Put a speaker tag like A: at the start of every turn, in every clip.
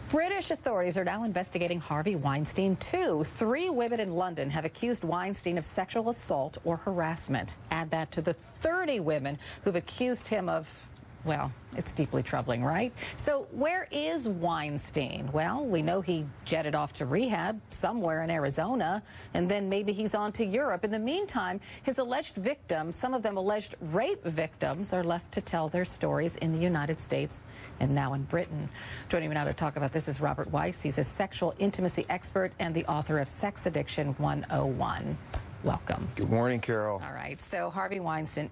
A: British authorities are now investigating Harvey Weinstein, too. 3 women in London have accused Weinstein of sexual assault or harassment. Add that to the 30 women who've accused him of, well, it's deeply troubling, right? So where is Weinstein? Well, we know he jetted off to rehab somewhere in Arizona, and then maybe he's on to Europe. In the meantime, his alleged victims, some of them alleged rape victims, are left to tell their stories in the United States and now in Britain. Joining me now to talk about this is Robert Weiss. He's a sexual intimacy expert and the author of Sex Addiction 101. Welcome.
B: Good morning, Carol.
A: All right, so Harvey Weinstein,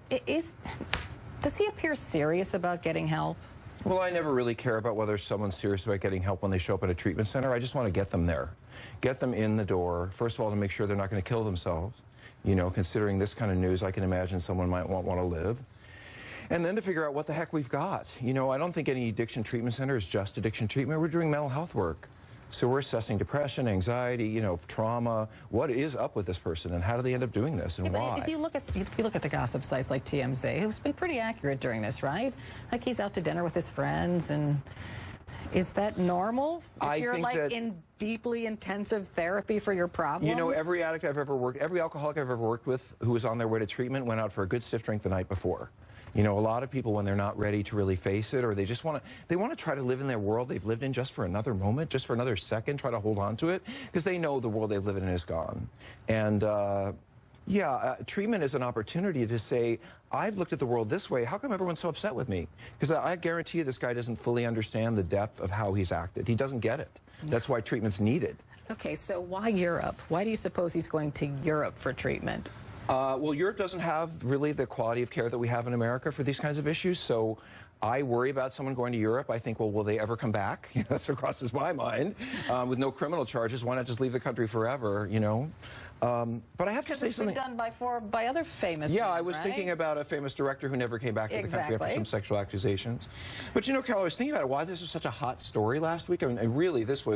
A: does he appear serious about getting help?
B: Well, I never really care about whether someone's serious about getting help when they show up at a treatment center. I just want to get them there. Get them in the door, first of all, to make sure they're not going to kill themselves. You know, considering this kind of news, I can imagine someone might want to live. And then to figure out what the heck we've got. You know, I don't think any addiction treatment center is just addiction treatment. We're doing mental health work. So we're assessing depression, anxiety, you know, trauma. What is up with this person, and how do they end up doing this, and why?
A: If you look at the gossip sites like TMZ, who's been pretty accurate during this, right? Like he's out to dinner with his friends, and is that normal? If you're like in deeply intensive therapy for your problems?
B: You know, every addict I've ever worked, every alcoholic I've ever worked with who was on their way to treatment went out for a good stiff drink the night before. You know, a lot of people, when they're not ready to really face it, or they just want to try to live in their world they've lived in just for another moment, just for another second, try to hold on to it, because they know the world they've lived in is gone. And treatment is an opportunity to say, I've looked at the world this way, how come everyone's so upset with me? Because I guarantee you this guy doesn't fully understand the depth of how he's acted. He doesn't get it. That's why treatment's needed.
A: Okay, so why Europe? Why do you suppose he's going to Europe for treatment?
B: Well, Europe doesn't have really the quality of care that we have in America for these kinds of issues, so I worry about someone going to Europe. I think, well, will they ever come back? You know, that's what crosses my mind. With no criminal charges, why not just leave the country forever, you know? But I have to say something.
A: It's been done by other famous men,
B: I was thinking about a famous director who never came back to the country after some sexual accusations. But you know, Carol, I was thinking about why this was such a hot story last week. I mean, really, this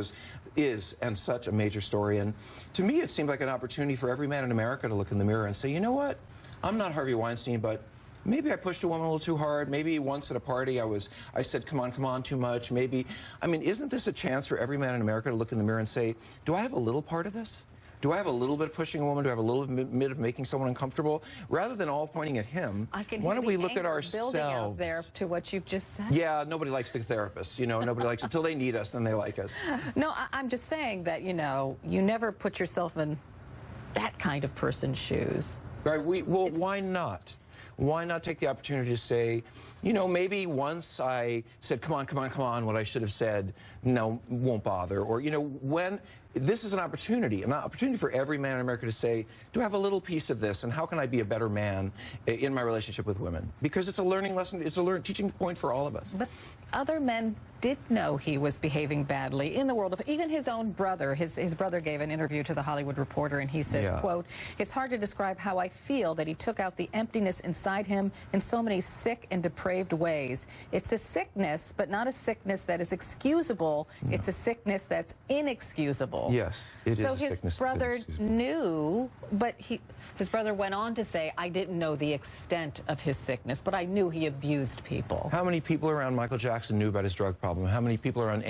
B: is such a major story. And to me, it seemed like an opportunity for every man in America to look in the mirror and say, you know what? I'm not Harvey Weinstein, but maybe I pushed a woman a little too hard. Maybe once at a party I said, come on, too much. Maybe, I mean, isn't this a chance for every man in America to look in the mirror and say, do I have a little part of this? Do I have a little bit of pushing a woman? Do I have a little bit of making someone uncomfortable? Rather than all pointing at him, why don't we look at ourselves?
A: Building out there to what you've just said.
B: Yeah, nobody likes the therapists. You know, nobody likes until they need us, then they like us.
A: No, I'm just saying that, you know, you never put yourself in that kind of person's shoes.
B: Right. Why not? Why not take the opportunity to say, you know, maybe once I said, come on, what I should have said, no, won't bother. Or, you know, when this is an opportunity for every man in America to say, do I have a little piece of this, and how can I be a better man in my relationship with women? Because it's a learning lesson, it's a teaching point for all of us.
A: But other men did know he was behaving badly in the world of, even his own brother. His brother gave an interview to The Hollywood Reporter, and he says, quote, it's hard to describe how I feel that he took out the emptiness inside him in so many sick and depraved ways. It's a sickness, but not a sickness that is excusable. No. It's a sickness that's inexcusable.
B: Yes, it is a sickness.
A: So his brother knew, but his brother went on to say, I didn't know the extent of his sickness, but I knew he abused people.
B: How many people around Michael Jackson knew about his drug problem? How many people around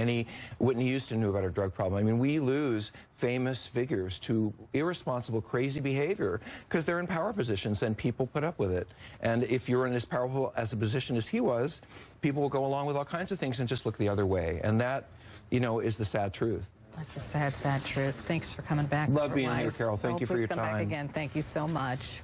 B: Whitney Houston knew about her drug problem? I mean, we lose famous figures to irresponsible, crazy behavior because they're in power positions and people put up with it. And if you're in as powerful as a position as he was, people will go along with all kinds of things and just look the other way. And that, you know, is the sad truth.
A: That's a sad, sad truth. Thanks for coming back.
B: Love being here, Carol. Thank you for your time.
A: Please come back again. Thank you so much.